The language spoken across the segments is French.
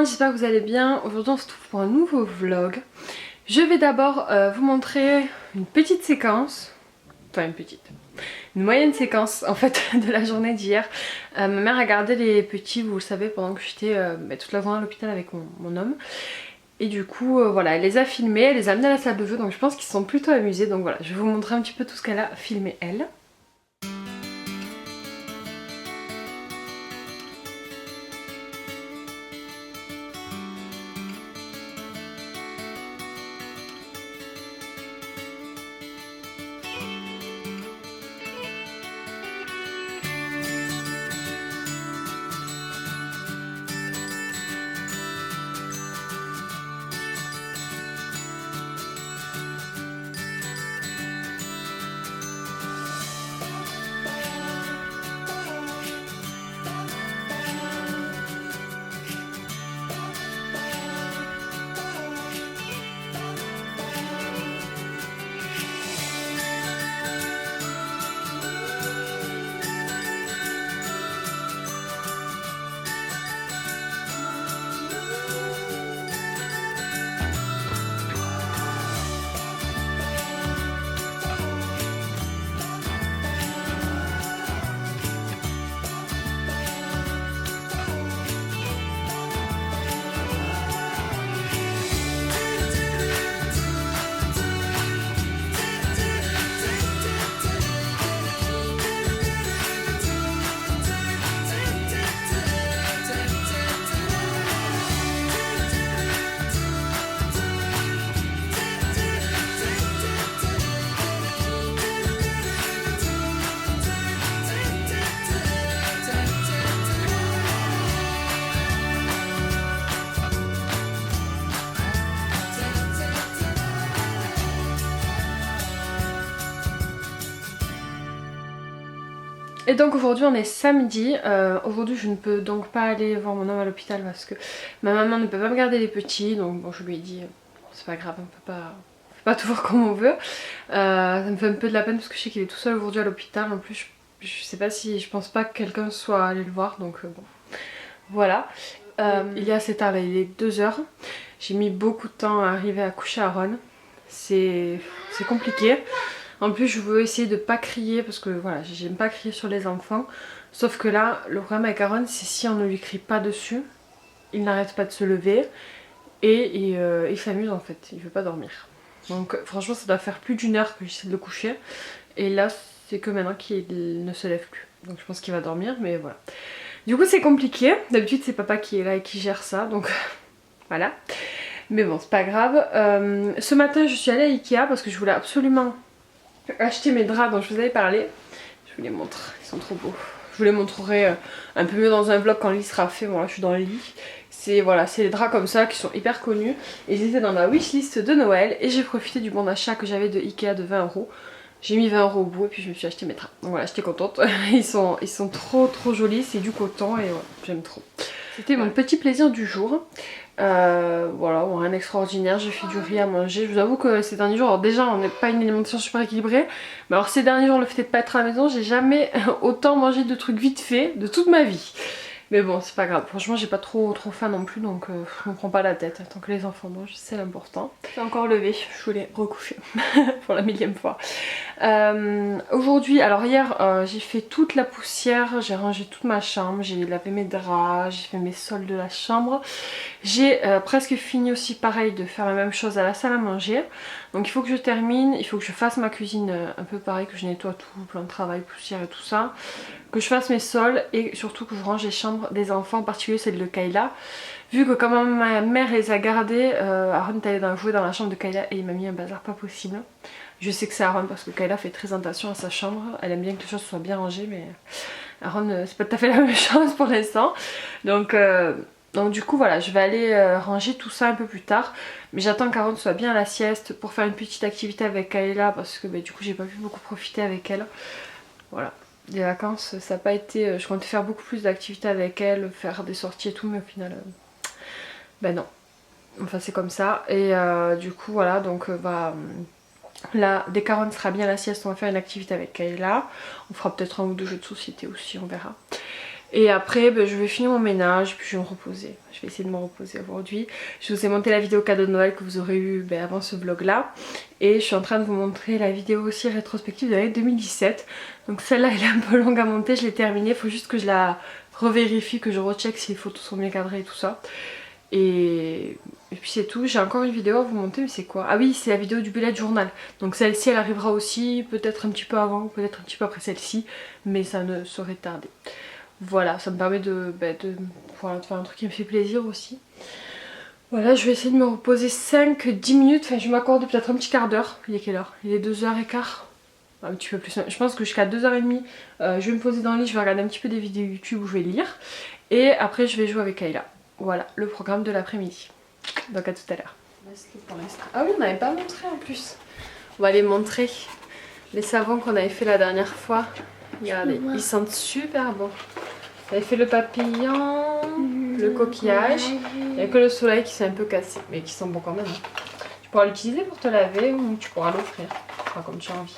j'espère que vous allez bien. Aujourd'hui on se retrouve pour un nouveau vlog. Je vais d'abord vous montrer une petite séquence, enfin une moyenne séquence en fait de la journée d'hier. Ma mère a gardé les petits, vous le savez, pendant que j'étais toute la journée à l'hôpital avec mon homme. Et du coup voilà, elle les a filmés, elle les a amenés à la salle de jeu, donc je pense qu'ils se sont plutôt amusés. Donc voilà, je vais vous montrer un petit peu tout ce qu'elle a filmé elle. Et donc aujourd'hui on est samedi, aujourd'hui je ne peux donc pas aller voir mon homme à l'hôpital parce que ma maman ne peut pas me garder les petits, donc bon je lui ai dit c'est pas grave, on peut pas tout voir comme on veut. Ça me fait un peu de la peine parce que je sais qu'il est tout seul aujourd'hui à l'hôpital, en plus je sais pas si, je pense pas que quelqu'un soit allé le voir, donc bon voilà. Il est assez tard là, il est 2 h, j'ai mis beaucoup de temps à arriver à coucher Aaron, c'est compliqué. En plus je veux essayer de pas crier parce que voilà, j'aime pas crier sur les enfants. Sauf que là, le problème avec Aaron, c'est si on ne lui crie pas dessus, il n'arrête pas de se lever et il s'amuse en fait, il veut pas dormir. Donc franchement ça doit faire plus d'1 heure que j'essaie de le coucher. Et là c'est que maintenant qu'il ne se lève plus. Donc je pense qu'il va dormir, mais voilà. Du coup c'est compliqué, d'habitude c'est papa qui est là et qui gère ça, donc voilà. Mais bon c'est pas grave. Ce matin je suis allée à Ikea parce que je voulais absolument acheter mes draps dont je vous avais parlé. Je vous les montre, ils sont trop beaux. Je vous les montrerai un peu mieux dans un vlog quand le lit sera fait. Bon là je suis dans le lit. C'est voilà, c'est les draps comme ça qui sont hyper connus. Et ils étaient dans ma wishlist de Noël. Et j'ai profité du bon d'achat que j'avais de Ikea de 20 €. J'ai mis 20 € au bout et puis je me suis acheté mes draps. Donc voilà, j'étais contente. Ils sont trop jolis, c'est du coton et ouais, j'aime trop. C'était mon petit plaisir du jour. Voilà, bon, rien d'extraordinaire, j'ai fait du riz à manger. Je vous avoue que ces derniers jours, alors déjà on n'est pas une alimentation super équilibrée, mais alors ces derniers jours, le fait de pas être à la maison, j'ai jamais autant mangé de trucs vite fait de toute ma vie. Mais bon, c'est pas grave, franchement j'ai pas trop faim non plus, donc je me prends pas la tête. Tant que les enfants mangent, c'est l'important. J'ai encore levé, je voulais recoucher pour la 1000e fois. Aujourd'hui, alors hier j'ai fait toute la poussière, j'ai rangé toute ma chambre, j'ai lavé mes draps, j'ai fait mes sols de la chambre. J'ai presque fini aussi pareil de faire la même chose à la salle à manger. Donc il faut que je termine, il faut que je fasse ma cuisine un peu pareil, que je nettoie tout, plein de travail, poussière et tout ça. Que je fasse mes sols et surtout que je range les chambres des enfants, en particulier celle de Kayla. Vu que quand ma mère les a gardées, Aaron est allé jouer dans la chambre de Kayla et il m'a mis un bazar pas possible. Je sais que c'est Aaron parce que Kayla fait très attention à sa chambre, elle aime bien que les choses soient bien rangées, mais Aaron c'est pas tout à fait la même chose pour l'instant. Donc du coup voilà, je vais aller ranger tout ça un peu plus tard. Mais j'attends qu'Aaron soit bien à la sieste pour faire une petite activité avec Kayla parce que du coup j'ai pas pu beaucoup profiter avec elle. Voilà, les vacances ça n'a pas été... je comptais faire beaucoup plus d'activités avec elle, faire des sorties et tout, mais au final non. Enfin c'est comme ça. Et du coup voilà, donc là, dès qu'Aaron sera bien à la sieste, on va faire une activité avec Kayla. On fera peut-être un ou deux jeux de société aussi, on verra. Et après je vais finir mon ménage puis je vais me reposer. Je vais essayer de me reposer aujourd'hui. Je vous ai monté la vidéo cadeau de Noël que vous aurez eu avant ce vlog là. Et je suis en train de vous montrer la vidéo aussi rétrospective de l'année 2017. Donc celle-là elle est un peu longue à monter, je l'ai terminée. Il faut juste que je la revérifie, que je recheck si les photos sont bien cadrées et tout ça. Et puis c'est tout. J'ai encore une vidéo à vous monter, mais c'est quoi? Ah oui, c'est la vidéo du bullet journal. Donc celle-ci elle arrivera aussi, peut-être un petit peu avant, peut-être un petit peu après celle-ci, mais ça ne saurait tarder. Voilà, ça me permet de faire un truc qui me fait plaisir aussi. Voilà, je vais essayer de me reposer 5-10 minutes, enfin je vais m'accorder peut-être un petit quart d'heure. Il est quelle heure? Il est 2h15. Un petit peu plus, je pense que jusqu'à 2h30 je vais me poser dans le lit, je vais regarder un petit peu des vidéos YouTube où je vais lire. Et après je vais jouer avec Kayla. Voilà, le programme de l'après-midi. Donc à tout à l'heure. Ah oui, on n'avait pas montré en plus. On va les montrer. Les savons qu'on avait fait la dernière fois. Regardez, ils sentent super bon. On avait fait le papillon, le coquillage. Il n'y a que le soleil qui s'est un peu cassé, mais qui sent bon quand même. Tu pourras l'utiliser pour te laver ou tu pourras l'offrir. Enfin, comme tu as envie.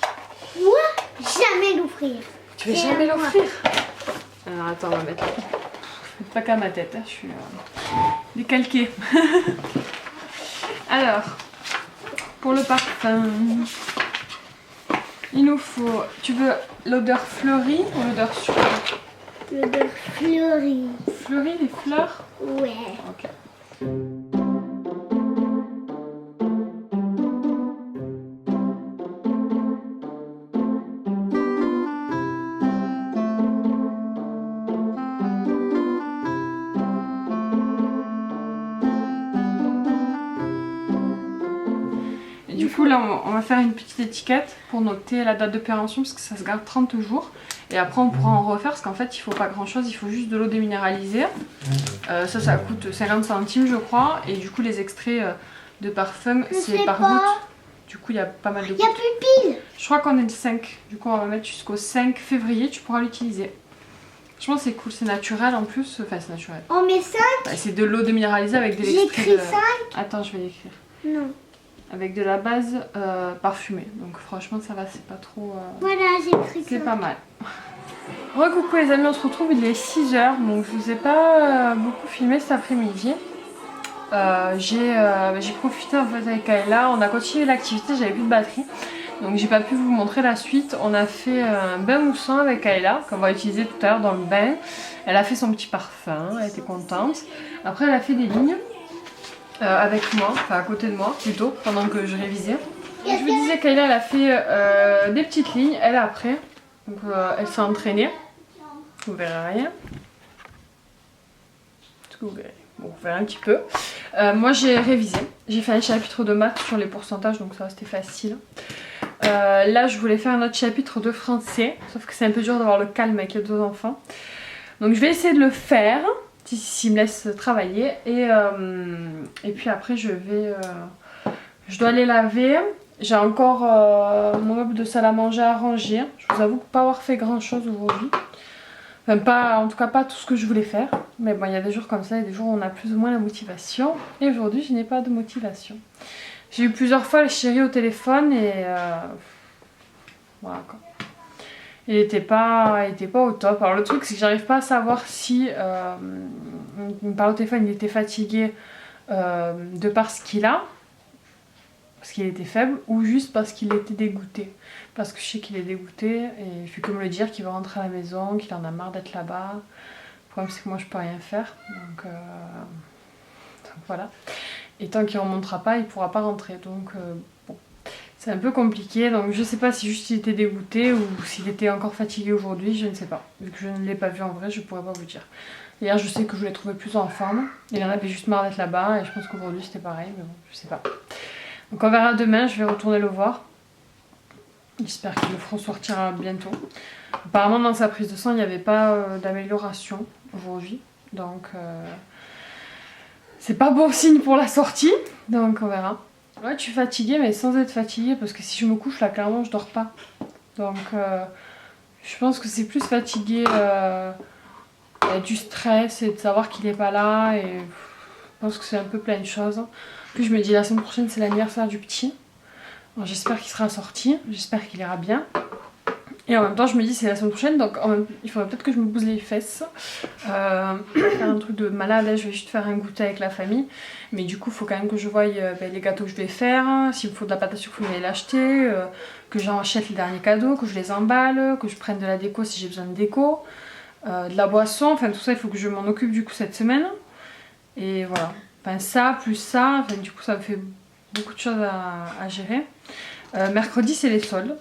Moi, jamais l'offrir. Tu veux jamais l'offrir? Alors attends, on va mettre là. Pas qu'à ma tête, hein, je suis décalquée. Alors, pour le parfum, il nous faut... Tu veux l'odeur fleurie ou l'odeur sucrée? L'odeur fleurie. Fleurie, les fleurs? Ouais. Ok. Du coup là on va faire une petite étiquette pour noter la date de péremption parce que ça se garde 30 jours et après on pourra en refaire parce qu'en fait il faut pas grand chose, il faut juste de l'eau déminéralisée. Ça coûte 50 centimes je crois et du coup les extraits de parfum c'est par goutte. Du coup il y a pas mal de gouttes. Il n'y a plus de pile. Je crois qu'on est le 5, du coup on va mettre jusqu'au 5 février, tu pourras l'utiliser. Je pense que c'est cool, c'est naturel en plus, enfin c'est naturel. On met 5. Bah, c'est de l'eau déminéralisée avec des extraits J'écris de... 5. Attends je vais l'écrire. Non. Avec de la base parfumée. Donc franchement ça va, c'est pas trop... Voilà, j'ai pris ça. C'est pas mal. Coucou les amis, on se retrouve, il est 6h. Donc je vous ai pas beaucoup filmé cet après-midi. J'ai profité en fait avec Kayla. On a continué l'activité, j'avais plus de batterie. Donc j'ai pas pu vous montrer la suite. On a fait un bain moussant avec Kayla qu'on va utiliser tout à l'heure dans le bain. Elle a fait son petit parfum, elle était contente. Après elle a fait des lignes. Avec moi, enfin à côté de moi plutôt, pendant que je révisais. Donc, je vous disais Kayla elle a fait des petites lignes, elle après. Donc elle s'est entraînée. Vous verrez rien. Est-ce que vous verrez? Bon, vous verrez un petit peu. Moi j'ai révisé. J'ai fait un chapitre de maths sur les pourcentages, donc ça c'était facile. Là je voulais faire un autre chapitre de français, sauf que c'est un peu dur d'avoir le calme avec les 2 enfants. Donc je vais essayer de le faire. S'il me laisse travailler et puis après je dois les laver. J'ai encore mon meuble de salle à manger à ranger. Je vous avoue pas avoir fait grand chose aujourd'hui, enfin pas, en tout cas pas tout ce que je voulais faire, mais bon il y a des jours comme ça et des jours où on a plus ou moins la motivation et aujourd'hui je n'ai pas de motivation. J'ai eu plusieurs fois le chéri au téléphone et voilà quoi. Il était pas au top. Alors le truc c'est que j'arrive pas à savoir si il me parle au téléphone, il était fatigué de par ce qu'il a, parce qu'il était faible, ou juste parce qu'il était dégoûté. Parce que je sais qu'il est dégoûté et il fait que me le dire qu'il veut rentrer à la maison, qu'il en a marre d'être là-bas. Le problème c'est que moi je peux rien faire. Donc voilà. Et tant qu'il ne remontera pas, il ne pourra pas rentrer. Donc bon. C'est un peu compliqué, donc je sais pas si juste il était dégoûté ou s'il était encore fatigué aujourd'hui, je ne sais pas. Vu que je ne l'ai pas vu en vrai, je pourrais pas vous dire. Hier je sais que je l'ai trouvé plus en forme, il en avait juste marre d'être là-bas et je pense qu'aujourd'hui c'était pareil, mais bon, je sais pas. Donc on verra demain, je vais retourner le voir. J'espère qu'ils le feront sortir bientôt. Apparemment dans sa prise de sang il n'y avait pas d'amélioration aujourd'hui, donc c'est pas bon signe pour la sortie, donc on verra. Ouais, je suis fatiguée, mais sans être fatiguée, parce que si je me couche là, clairement, je dors pas. Donc, je pense que c'est plus fatigué du stress et de savoir qu'il est pas là. Et je pense que c'est un peu plein de choses. Puis je me dis, la semaine prochaine, c'est l'anniversaire du petit. J'espère qu'il sera sorti, j'espère qu'il ira bien. Et en même temps je me dis c'est la semaine prochaine donc il faudrait peut-être que je me bouse les fesses. Faire un truc de malade, là, je vais juste faire un goûter avec la famille. Mais du coup il faut quand même que je voie les gâteaux que je vais faire, s'il me faut de la pâte à sucre il faut aller l'acheter, que j'achète les derniers cadeaux, que je les emballe, que je prenne de la déco si j'ai besoin de déco, de la boisson, enfin tout ça il faut que je m'en occupe du coup cette semaine. Et voilà, enfin ça plus ça, enfin, du coup ça me fait beaucoup de choses à gérer. Mercredi c'est les soldes.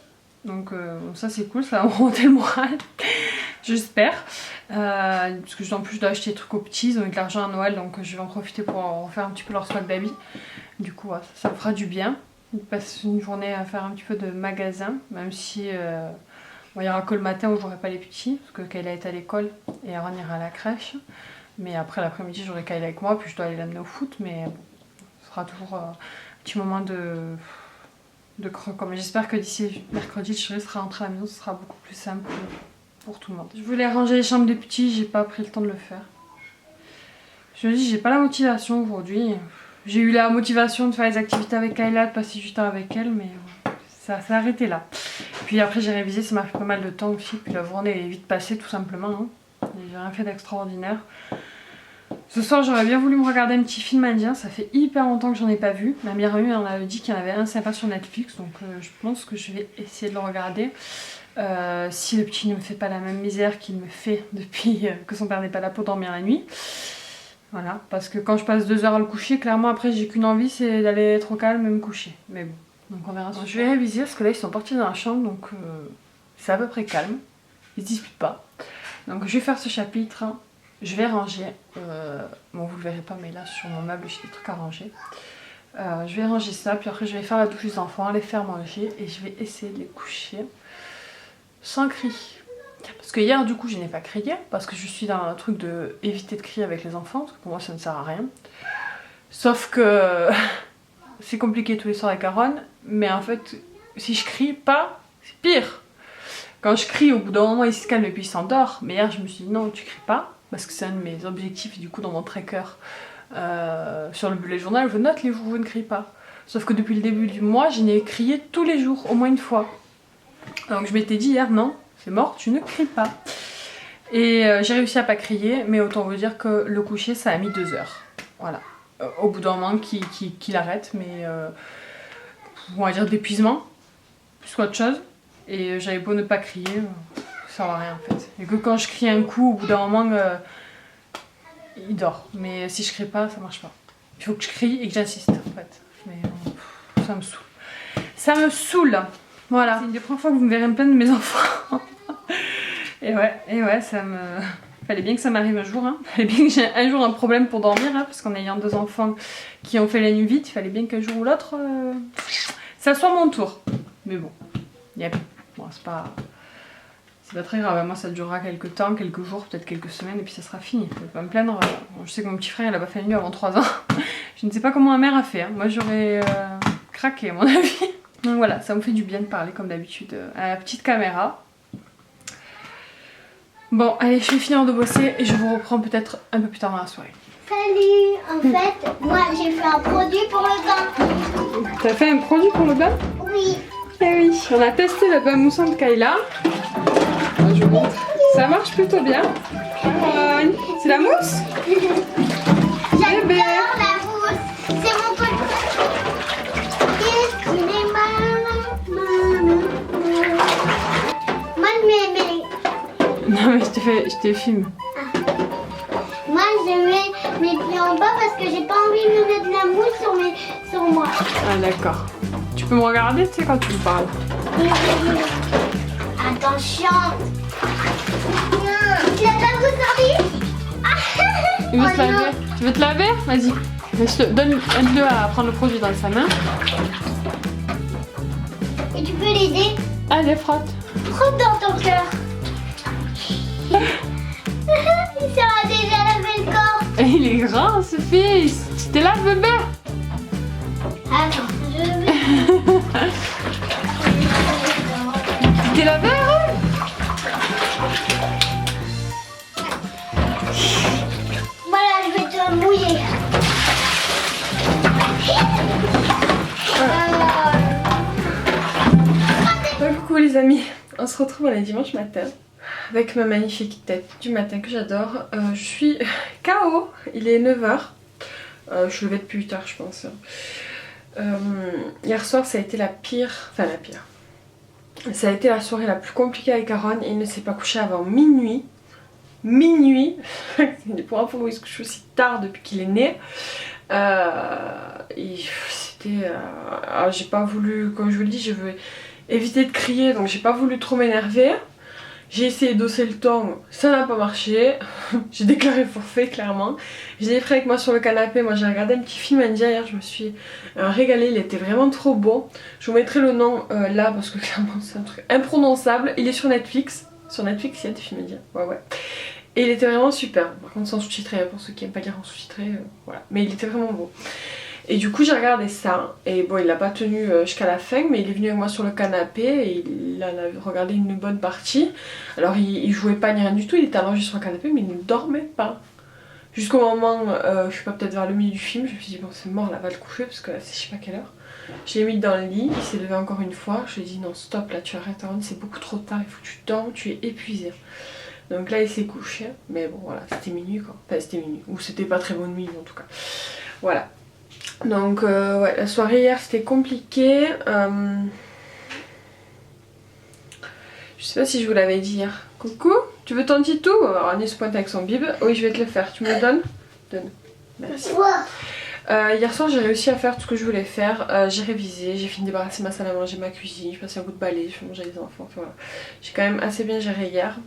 Donc ça c'est cool, ça va me remonter le moral, j'espère. Parce que en plus je dois acheter des trucs aux petits, ils ont eu de l'argent à Noël donc je vais en profiter pour refaire un petit peu leur swag d'habits. Du coup ouais, ça me fera du bien. Je passe une journée à faire un petit peu de magasin, même si bon, il y aura que le matin où j'aurai pas les petits, parce que Kayla est à l'école et Aaron ira à la crèche. Mais après l'après-midi j'aurai Kayla avec moi, puis je dois aller l'amener au foot, mais bon, ce sera toujours un petit moment de croquant. Mais j'espère que d'ici mercredi, le chéri sera rentré à la maison, ce sera beaucoup plus simple pour tout le monde. Je voulais ranger les chambres des petits, j'ai pas pris le temps de le faire. Je me dis, j'ai pas la motivation aujourd'hui. J'ai eu la motivation de faire les activités avec Kayla, de passer du temps avec elle, mais ça s'est arrêté là. Puis après, j'ai révisé, ça m'a fait pas mal de temps aussi. Puis la journée est vite passée, tout simplement. Hein. J'ai rien fait d'extraordinaire. Ce soir j'aurais bien voulu me regarder un petit film indien, ça fait hyper longtemps que j'en ai pas vu. Ma meilleure amie en avait dit qu'il y en avait un sympa sur Netflix, donc je pense que je vais essayer de le regarder. Si le petit ne me fait pas la même misère qu'il me fait depuis que son père n'est pas là pour dormir la nuit. Voilà, parce que quand je passe 2 heures à le coucher, clairement après j'ai qu'une envie, c'est d'aller être au calme et me coucher. Mais bon, donc on verra. Je vais réviser parce que là ils sont partis dans la chambre, donc c'est à peu près calme. Ils se disputent pas. Donc je vais faire ce chapitre. Je vais ranger, bon vous le verrez pas mais là sur mon meuble j'ai des trucs à ranger. Je vais ranger ça, puis après je vais faire la douche des enfants, les faire manger et je vais essayer de les coucher sans cri. Parce que hier du coup je n'ai pas crié, parce que je suis dans un truc de éviter de crier avec les enfants, parce que pour moi ça ne sert à rien. Sauf que c'est compliqué tous les soirs avec Aaron, mais en fait si je crie pas, c'est pire. Quand je crie au bout d'un moment il se calme et puis il s'endort, mais hier je me suis dit non tu cries pas. Parce que c'est un de mes objectifs du coup dans mon tracker sur le bullet journal, je note les jours où je ne crie pas. Sauf que depuis le début du mois, je n'ai crié tous les jours, au moins une fois. Donc je m'étais dit hier, non, c'est mort, tu ne cries pas. Et j'ai réussi à pas crier, mais autant vous dire que le coucher, ça a mis 2 heures. Voilà. Au bout d'un moment qu'il arrête, mais on va dire d'épuisement, plus qu'autre chose. Et j'avais beau ne pas crier... ça va rien en fait. Et que quand je crie un coup, au bout d'un moment, il dort. Mais si je crie pas, ça marche pas. Il faut que je crie et que j'insiste en fait. Mais ça me saoule. Ça me saoule. Voilà. C'est une des premières fois que vous me verrez me plaindre de mes enfants. et ouais, ça me... Fallait bien que ça m'arrive un jour. Hein. Fallait bien que j'ai un jour un problème pour dormir. Hein, parce qu'en ayant 2 enfants qui ont fait la nuit vite, il fallait bien qu'un jour ou l'autre, ça soit mon tour. Mais bon, bon c'est pas... C'est pas très grave, moi ça durera quelques temps, quelques jours, peut-être quelques semaines et puis ça sera fini. Je vais pas me plaindre. Bon, je sais que mon petit frère il a pas fait la nuit avant 3 ans. Je ne sais pas comment ma mère a fait. Hein. Moi j'aurais craqué à mon avis. Donc voilà, ça me fait du bien de parler comme d'habitude à la petite caméra. Bon, allez, je vais finir de bosser et je vous reprends peut-être un peu plus tard dans la soirée. Salut, en fait, moi j'ai fait un produit pour le bain. T'as fait un produit pour le bain? Oui. Eh oui, on a testé le bain moussant de Kayla. Je vous montre. Ça marche plutôt bien. C'est la mousse? J'adore la mousse. C'est mon truc. Moi Non mais je te filme. moi je mets mes pieds en bas parce que j'ai pas envie de mettre de la mousse sur moi. Ah d'accord. Tu peux me regarder tu sais quand tu me parles. Attention. Tu l'as pas vous servi? Tu veux te laver? Vas-y. Donne-le à prendre le produit dans sa main. Et tu peux l'aider? Allez, frotte. Frotte dans ton cœur. Il sera déjà lavé le corps. Et il est grand ce fils. Tu t'es là bébé? Attends, je vais... Tu t'es lavé Aaron? Voilà, je vais te mouiller. Coucou les amis. On se retrouve un dimanche matin avec ma magnifique tête du matin que j'adore. Je suis KO, il est 9 h. Je suis levée depuis 8 h je pense. Hier soir ça a été la pire, enfin la pire. Ça a été la soirée la plus compliquée avec Aaron. Il ne s'est pas couché avant minuit. Minuit. C'est une première fois où il se couche aussi tard depuis qu'il est né. C'était... j'ai pas voulu, comme je vous le dis, je veux éviter de crier, donc j'ai pas voulu trop m'énerver. J'ai essayé d'hausser le ton, ça n'a pas marché. J'ai déclaré forfait clairement. J'ai des frères avec moi sur le canapé. Moi j'ai regardé un petit film indien hier, je me suis régalée, il était vraiment trop beau. Je vous mettrai le nom là parce que clairement c'est un truc imprononçable. Il est sur Netflix. Sur Netflix il y a des films indiens, ouais. Et il était vraiment super. Par contre sans sous-titré, pour ceux qui n'aiment pas lire en sous-titré, voilà. Mais il était vraiment beau. Et du coup j'ai regardé ça, et bon il l'a pas tenu jusqu'à la fin, mais il est venu avec moi sur le canapé et il en a regardé une bonne partie. Alors il jouait pas ni rien du tout, il était allongé sur le canapé mais il ne dormait pas. Jusqu'au moment, je sais pas, peut-être vers le milieu du film, je me suis dit bon c'est mort là, va le coucher parce que là c'est je sais pas quelle heure. Je l'ai mis dans le lit, il s'est levé encore une fois, je lui ai dit non stop là tu arrêtes Aaron, c'est beaucoup trop tard, il faut que tu dormes, tu es épuisé. Donc là il s'est couché, mais bon voilà, c'était minuit quoi, enfin c'était minuit, ou c'était pas très bonne nuit en tout cas. Voilà. Donc ouais, la soirée hier c'était compliqué. Je sais pas si je vous l'avais dit hier. Coucou, tu veux ton titou? Alors Annie se pointe avec son bib. Oui je vais te le faire, tu me le donnes? Donne. Merci. Hier soir j'ai réussi à faire tout ce que je voulais faire. J'ai révisé, j'ai fini de débarrasser ma salle à manger, ma cuisine, j'ai passé un coup de balai, je manger les enfants, enfin voilà. J'ai quand même assez bien géré hier.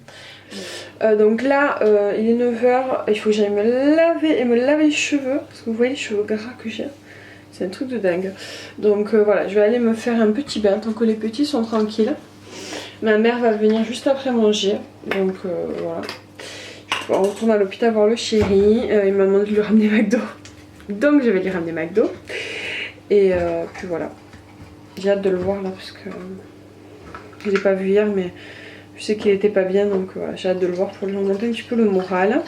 Donc là il est 9 h, il faut que j'aille me laver et me laver les cheveux. Parce que vous voyez les cheveux gras que j'ai. C'est un truc de dingue. Donc voilà, je vais aller me faire un petit bain tant que les petits sont tranquilles. Ma mère va venir juste après manger. Donc voilà. Je vais retourner à l'hôpital voir le chéri. Il m'a demandé de lui ramener McDo. Donc je vais lui ramener McDo. Et puis voilà. J'ai hâte de le voir là parce que je l'ai pas vu hier mais je sais qu'il était pas bien. Donc voilà, j'ai hâte de le voir pour lui remonter un petit peu le moral.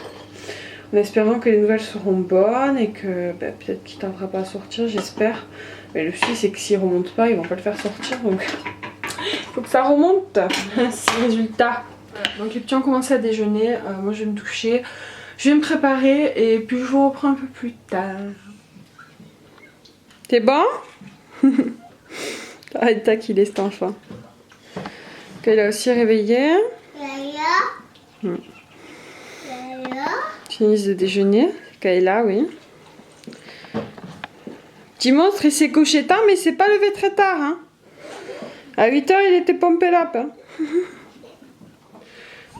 En espérant que les nouvelles seront bonnes et que peut-être qu'il tardera pas à sortir, j'espère. Mais le souci c'est que s'il remonte pas, ils vont pas le faire sortir. Donc il faut que ça remonte. C'est le résultat. Voilà. Donc les petits ont commencé à déjeuner. Moi je vais me toucher. Je vais me préparer et puis je vous reprends un peu plus tard. T'es bon? Arrête qu'il est cet enfant. Elle a aussi réveillé. Finissent de déjeuner. Kayla, oui. Petit monstre, il s'est couché tard, mais il s'est pas levé très tard. Hein. À 8 h, il était pompé là. Hein.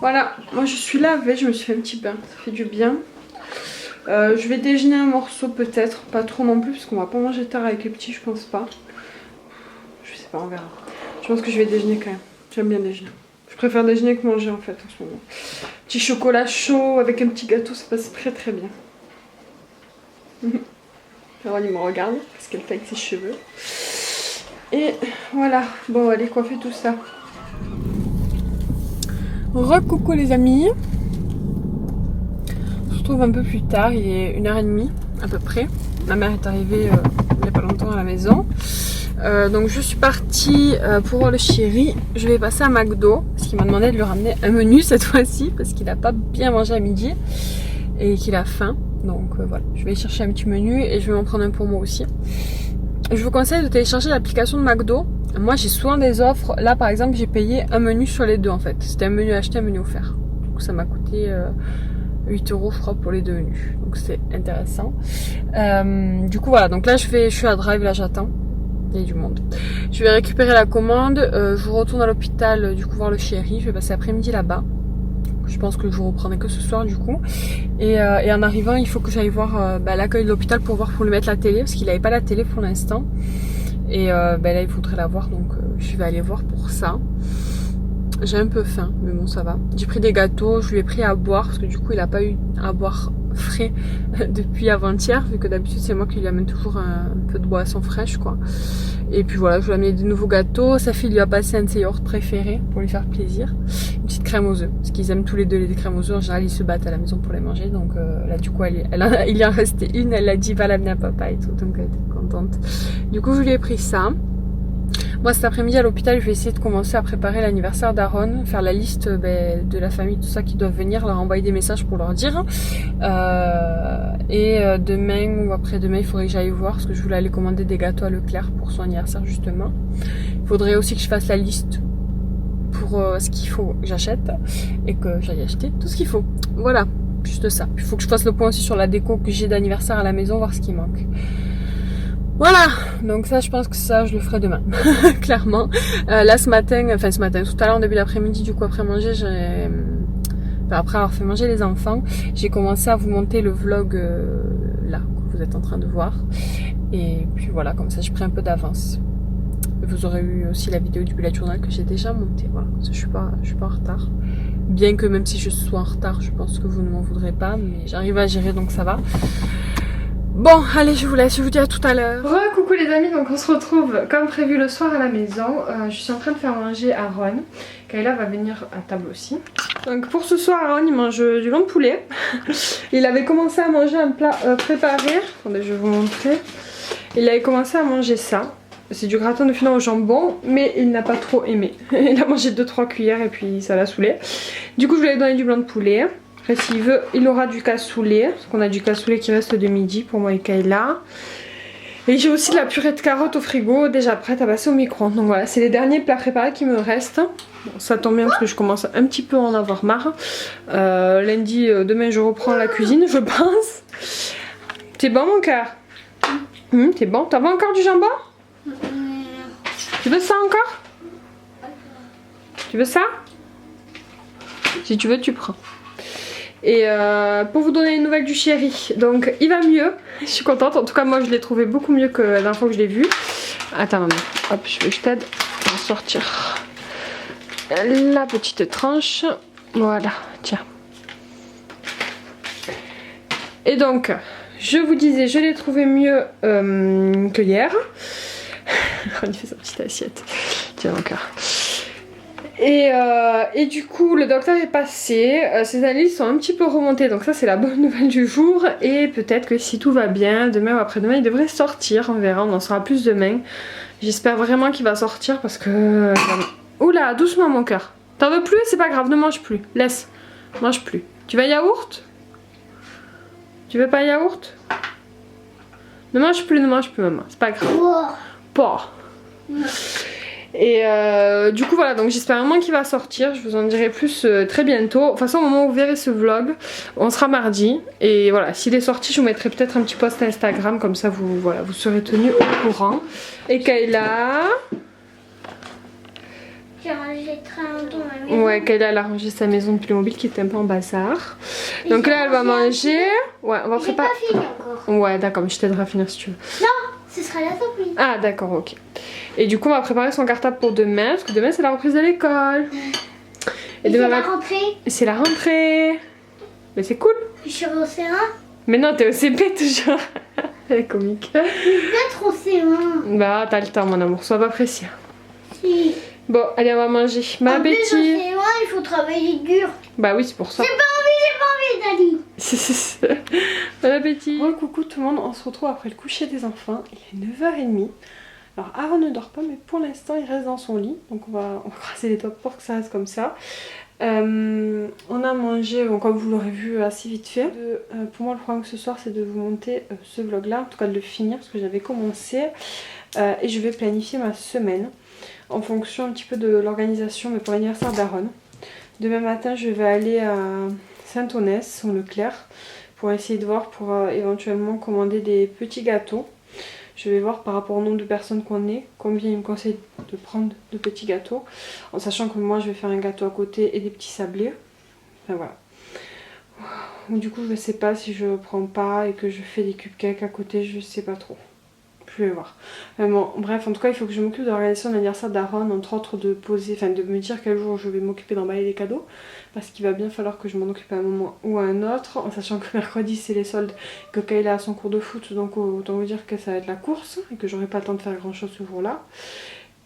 Voilà, moi je suis lavée, je me suis fait un petit bain. Ça fait du bien. Je vais déjeuner un morceau peut-être. Pas trop non plus, parce qu'on va pas manger tard avec les petits, je pense pas. Je sais pas, on verra. Je pense que je vais déjeuner quand même. J'aime bien déjeuner. Je préfère déjeuner que manger en fait en ce moment. Petit chocolat chaud avec un petit gâteau, ça passe très très bien. Alors il me regarde parce qu'elle fait avec ses cheveux. Et voilà, bon allez coiffer tout ça. Recoucou les amis. On se retrouve un peu plus tard, il est 1 h 30 à peu près. Ma mère est arrivée il n'y a pas longtemps à la maison. Donc je suis partie pour voir le chéri. Je vais passer à McDo parce qu'il m'a demandé de lui ramener un menu cette fois-ci parce qu'il n'a pas bien mangé à midi et qu'il a faim. Donc voilà, je vais chercher un petit menu et je vais m'en prendre un pour moi aussi. Je vous conseille de télécharger l'application de McDo. Moi j'ai souvent des offres. Là par exemple j'ai payé un menu sur les deux en fait. C'était un menu acheté, un menu offert. Donc ça m'a coûté 8 € je crois pour les deux menus. Donc c'est intéressant. Du coup voilà, donc là je suis à Drive, là j'attends. Il y a du monde. Je vais récupérer la commande. Je retourne à l'hôpital du coup voir le chéri. Je vais passer l'après-midi là-bas. Je pense que je vous reprendrai que ce soir du coup. Et en arrivant, il faut que j'aille voir l'accueil de l'hôpital pour lui mettre la télé parce qu'il n'avait pas la télé pour l'instant. Et là, il faudrait la voir, donc je vais aller voir pour ça. J'ai un peu faim, mais bon, ça va. J'ai pris des gâteaux, je lui ai pris à boire parce que du coup, il n'a pas eu à boire frais depuis avant-hier, vu que d'habitude c'est moi qui lui amène toujours un peu de boisson fraîche quoi. Et puis voilà, je lui ai amené des nouveaux gâteaux. Sa fille lui a passé un de ses yaourts préférés pour lui faire plaisir, une petite crème aux œufs parce qu'ils aiment tous les deux les crèmes aux œufs. En général ils se battent à la maison pour les manger, donc là du coup il y en restait une, elle a dit va l'amener à papa et tout, donc elle était contente. Du coup je lui ai pris ça. Moi cet après-midi à l'hôpital, je vais essayer de commencer à préparer l'anniversaire d'Aaron, faire la liste de la famille, tout ça qui doivent venir, leur envoyer des messages pour leur dire. Demain ou après-demain, il faudrait que j'aille voir parce que je voulais aller commander des gâteaux à Leclerc pour son anniversaire justement. Il faudrait aussi que je fasse la liste pour ce qu'il faut que j'achète et que j'aille acheter tout ce qu'il faut. Voilà, juste ça. Il faut que je fasse le point aussi sur la déco que j'ai d'anniversaire à la maison, voir ce qui manque. Voilà, donc ça je pense que ça je le ferai demain, clairement. Là ce matin, tout à l'heure en début d'après-midi, du coup après manger, après avoir fait manger les enfants, j'ai commencé à vous monter le vlog là, que vous êtes en train de voir. Et puis voilà, comme ça j'ai pris un peu d'avance. Vous aurez eu aussi la vidéo du bullet journal que j'ai déjà montée, voilà, je suis pas en retard. Bien que même si je sois en retard, je pense que vous ne m'en voudrez pas, mais j'arrive à gérer donc ça va. Bon, allez, je vous laisse, je vous dis à tout à l'heure. Coucou les amis, donc on se retrouve comme prévu le soir à la maison. Je suis en train de faire manger Aaron. Kayla va venir à table aussi. Donc pour ce soir, Aaron il mange du blanc de poulet. Il avait commencé à manger un plat préparé. Attendez, je vais vous montrer. Il avait commencé à manger ça. C'est du gratin de fenouil au jambon, mais il n'a pas trop aimé. Il a mangé 2-3 cuillères et puis ça l'a saoulé. Du coup, je lui ai donné du blanc de poulet. Après s'il veut, il aura du cassoulet, parce qu'on a du cassoulet qui reste de midi pour moi et Kayla. Et j'ai aussi de la purée de carottes au frigo, déjà prête à passer au micro-ondes. Donc voilà, c'est les derniers plats préparés qui me restent. Bon, ça tombe bien parce que je commence un petit peu à en avoir marre. Lundi, demain je reprends la cuisine, je pense. T'es bon mon cœur? T'es bon? T'as encore du jambon? Tu veux ça encore? Tu veux ça? Si tu veux, tu prends. Et pour vous donner une nouvelle du chéri, donc il va mieux, je suis contente, en tout cas moi je l'ai trouvé beaucoup mieux que la dernière fois que je l'ai vu. Attends maman, hop je t'aide à sortir la petite tranche, voilà, tiens. Et donc, je vous disais, je l'ai trouvé mieux que hier. On y fait sa petite assiette, tiens encore. Et du coup le docteur est passé, ses analyses sont un petit peu remontées, donc ça c'est la bonne nouvelle du jour. Et peut-être que si tout va bien, demain ou après-demain il devrait sortir, on verra, on en saura plus demain. J'espère vraiment qu'il va sortir parce que... Oula, doucement mon cœur. T'en veux plus? C'est pas grave, ne mange plus, laisse, mange plus. Tu veux yaourt? Tu veux pas yaourt? Ne mange plus maman, c'est pas grave. Pas. Et du coup voilà, donc j'espère vraiment qu'il va sortir, je vous en dirai plus très bientôt. De toute façon au moment où vous verrez ce vlog, on sera mardi. Et voilà, s'il est sorti je vous mettrai peut-être un petit post Instagram, comme ça vous, voilà, vous serez tenus au courant. Et Kayla... J'ai rangé très longtemps ma maison. Ouais, Kayla elle a rangé sa maison de Playmobil qui était un peu en bazar. Donc là elle va manger. Ouais, on va préparer... J'ai pas fini encore. Ouais d'accord, mais je t'aiderai à finir si tu veux. Non, ce sera la surprise. Ah d'accord, ok. Et du coup on va préparer son cartable pour demain, parce que demain c'est la reprise de l'école. Et demain c'est la rentrée. C'est la rentrée. Mais c'est cool. Je suis au C1. Mais non, t'es au CP toujours. Elle est comique. Peut-être au C1. Bah t'as le temps mon amour, sois pas pressé. Si. Bon, allez on va manger. Bon appétit. En plus au C1 il faut travailler dur. Bah oui c'est pour ça. J'ai pas envie Dali. Bon appétit. Bon coucou tout le monde, on se retrouve après le coucher des enfants. Il est 9h30. Alors Aaron ne dort pas mais pour l'instant il reste dans son lit. Donc on va croiser les doigts pour que ça reste comme ça. On a mangé, bon, comme vous l'aurez vu assez vite fait. Pour moi le programme ce soir c'est de vous monter ce vlog là, en tout cas de le finir parce que j'avais commencé. Et je vais planifier ma semaine en fonction un petit peu de l'organisation, mais pour l'anniversaire d'Aaron. Demain matin je vais aller à Saint-Onès, au Leclerc, pour essayer de voir pour éventuellement commander des petits gâteaux. Je vais voir par rapport au nombre de personnes qu'on est, combien il me conseille de prendre de petits gâteaux. En sachant que moi je vais faire un gâteau à côté et des petits sablés. Enfin voilà. Du coup je sais pas si je prends pas et que je fais des cupcakes à côté, je sais pas trop. Je vais voir. Bon, bref, en tout cas il faut que je m'occupe de l'organisation de l'anniversaire d'Aaron, entre autres de poser, enfin de me dire quel jour je vais m'occuper d'emballer les cadeaux. Parce qu'il va bien falloir que je m'en occupe à un moment ou à un autre, en sachant que mercredi c'est les soldes, que Kayla a son cours de foot, donc autant vous dire que ça va être la course et que j'aurai pas le temps de faire grand chose ce jour là.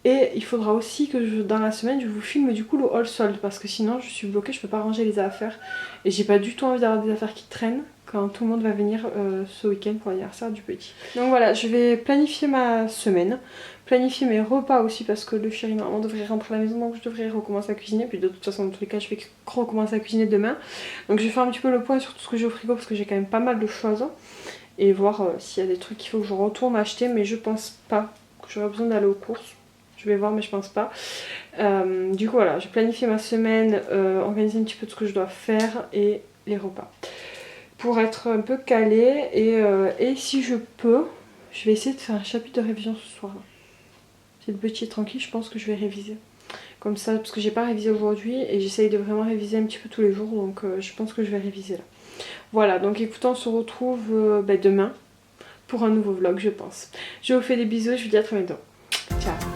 Et il faudra aussi que dans la semaine je vous filme du coup le haul solde parce que sinon je suis bloquée, je peux pas ranger les affaires et j'ai pas du tout envie d'avoir des affaires qui traînent quand tout le monde va venir ce week-end pour l'anniversaire du petit. Donc voilà, je vais planifier ma semaine, planifier mes repas aussi parce que le chéri normalement devrait rentrer à la maison donc je devrais recommencer à cuisiner. Puis de toute façon dans tous les cas je vais recommencer à cuisiner demain. Donc je vais faire un petit peu le point sur tout ce que j'ai au frigo parce que j'ai quand même pas mal de choses et voir s'il y a des trucs qu'il faut que je retourne acheter, mais je pense pas que j'aurai besoin d'aller aux courses. Je vais voir mais je pense pas. Du coup voilà, je planifie ma semaine, organiser un petit peu de ce que je dois faire et les repas. Pour être un peu calée et si je peux, je vais essayer de faire un chapitre de révision ce soir. Si le petit est tranquille, je pense que je vais réviser. Comme ça, parce que j'ai pas révisé aujourd'hui et j'essaye de vraiment réviser un petit peu tous les jours. Donc je pense que je vais réviser là. Voilà, donc écoutez, on se retrouve demain pour un nouveau vlog je pense. Je vous fais des bisous et je vous dis à très bientôt. Ciao.